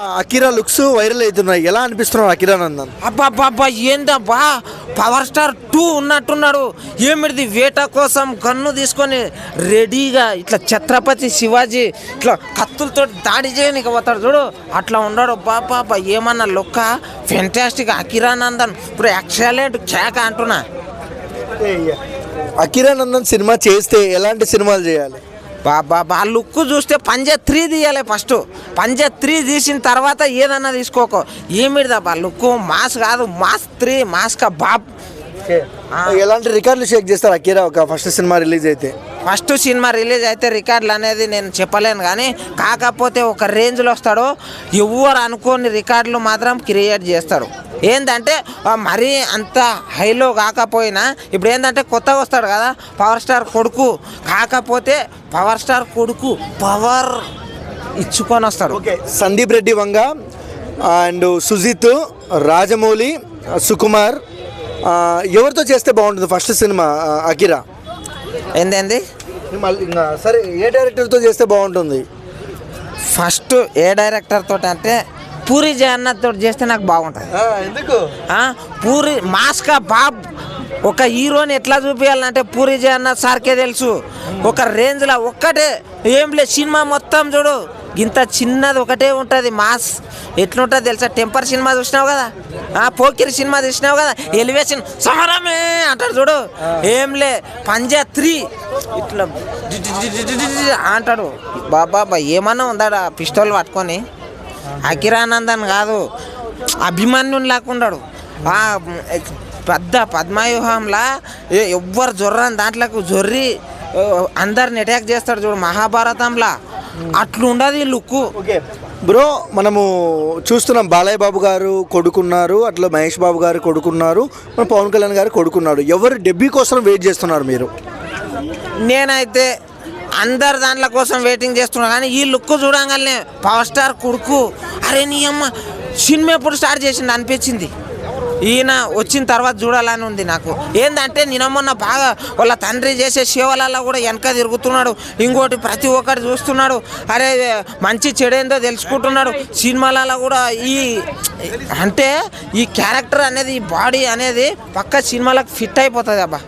Akira looks viral అవుతున్నాయి. ఎలా అనిపిస్తున్నాడు అకిరానందన్? అబ్బా ఏందబ్బా, పవర్ స్టార్ 2 ఉన్నట్టున్నాడు. ఏమిటిది వేట కోసం గన్ను తీసుకొని రెడీగా ఇట్లా ఛత్రపతి శివాజీ ఇట్లా కత్తులతో దాడి చేయడానికి పోతాడు చూడు, అట్లా ఉన్నాడు. బాబా ఏమన్నా లుక్క ఫెంటాస్టిక్. అకిరానందన్ ఇప్పుడు ఎక్సలెంట్ కేక అంటున్నా. అకిరానందన్ సినిమా చేస్తే ఎలాంటి సినిమాలు చేయాలి? బాబా లుక్ చూస్తే పంజా 3 తీయాలి. ఫస్ట్ పంజా 3 తీసిన తర్వాత ఏదన్నా తీసుకోకో. ఏమిటిదబ్బా లుక్, మాస్ కాదు, మాస్ 3 మాస్ కా బాబ్. ఎలాంటి రికార్డులు షేక్ చేస్తారు అకిరా ఒక ఫస్ట్ సినిమా రిలీజ్ అయితే? ఫస్ట్ సినిమా రిలీజ్ అయితే రికార్డులు అనేది నేను చెప్పలేను, కానీ కాకపోతే ఒక రేంజ్లో వస్తాడు. ఎవరు అనుకోని రికార్డులు మాత్రం క్రియేట్ చేస్తాడు. ఏంటంటే మరీ అంత హైలో కాకపోయినా ఇప్పుడు ఏంటంటే కొత్తగా వస్తాడు కదా పవర్ స్టార్ కొడుకు, కాకపోతే పవర్ స్టార్ కొడుకు పవర్ ఇచ్చుకొని వస్తాడు. ఓకే, సందీప్ రెడ్డి వంగ అండ్ సుజిత్, రాజమౌళి, సుకుమార్, ఎవరితో చేస్తే బాగుంటుంది ఫస్ట్ సినిమా అకిరా? ఏంది సరే, ఏ డైరెక్టర్తో చేస్తే బాగుంటుంది? ఫస్ట్ ఏ డైరెక్టర్ తోటి అంటే పూరి జగన్నాథ్ తోటి చేస్తే నాకు బాగుంటుంది. ఎందుకు? పూరి మాస్కా బాబ్. ఒక హీరోని ఎట్లా చూపించాలంటే పూరి జగన్నాథ్ సార్కే తెలుసు. ఒక రేంజ్లో ఒక్కటే ఏం లేదు, సినిమా మొత్తం చూడు ఇంత చిన్నది ఒకటే ఉంటుంది. మాస్ ఎట్లుంటుంది తెలుసా? టెంపర్ సినిమా చూసినావు కదా, పోకిరి సినిమా చూసినావు కదా, ఎలివేషన్ సమరమే అంటాడు చూడు. ఏం లే పంజా 3 ఇట్లా అంటాడు. బాబా ఏమన్నా ఉందాడా పిస్టల్ పట్టుకొని? అకిరానందన్ కాదు, అభిమన్యుని లాక్కున్నాడు. పెద్ద పద్మవ్యూహంలా ఎవ్వరు జొర్రని దాంట్లోకి జొర్రి అందరిని అటాక్ చేస్తాడు చూడు, మహాభారతంలా అట్లుండదు ఈ లుక్. ఓకే బ్రో, మనము చూస్తున్నాం బాలయ్య బాబు గారు కొడుకున్నారు, అట్లా మహేష్ బాబు గారు కొడుకున్నారు, మన పవన్ కళ్యాణ్ గారు కొడుకున్నారు. ఎవరు డెబ్యూ కోసం వెయిట్ చేస్తున్నారు మీరు? నేనైతే అందరు దాంట్ల కోసం వెయిటింగ్ చేస్తున్నా, కానీ ఈ లుక్ చూడంగానే పవర్ స్టార్ కొడుకు అరే నీ అమ్మ సినిమా ఎప్పుడు స్టార్ట్ చేసింది అనిపించింది. ఈయన వచ్చిన తర్వాత చూడాలని ఉంది నాకు. ఏంటంటే నిన్న బాగా వాళ్ళ తండ్రి చేసే సేవలలో కూడా వెనక తిరుగుతున్నాడు. ఇంకోటి ప్రతి ఒక్కటి చూస్తున్నాడు, అరే మంచి చెడేందో తెలుసుకుంటున్నాడు. సినిమాలలో కూడా అంటే ఈ క్యారెక్టర్ అనేది, ఈ బాడీ అనేది పక్క సినిమాలకు ఫిట్ అయిపోతుంది అబ్బా.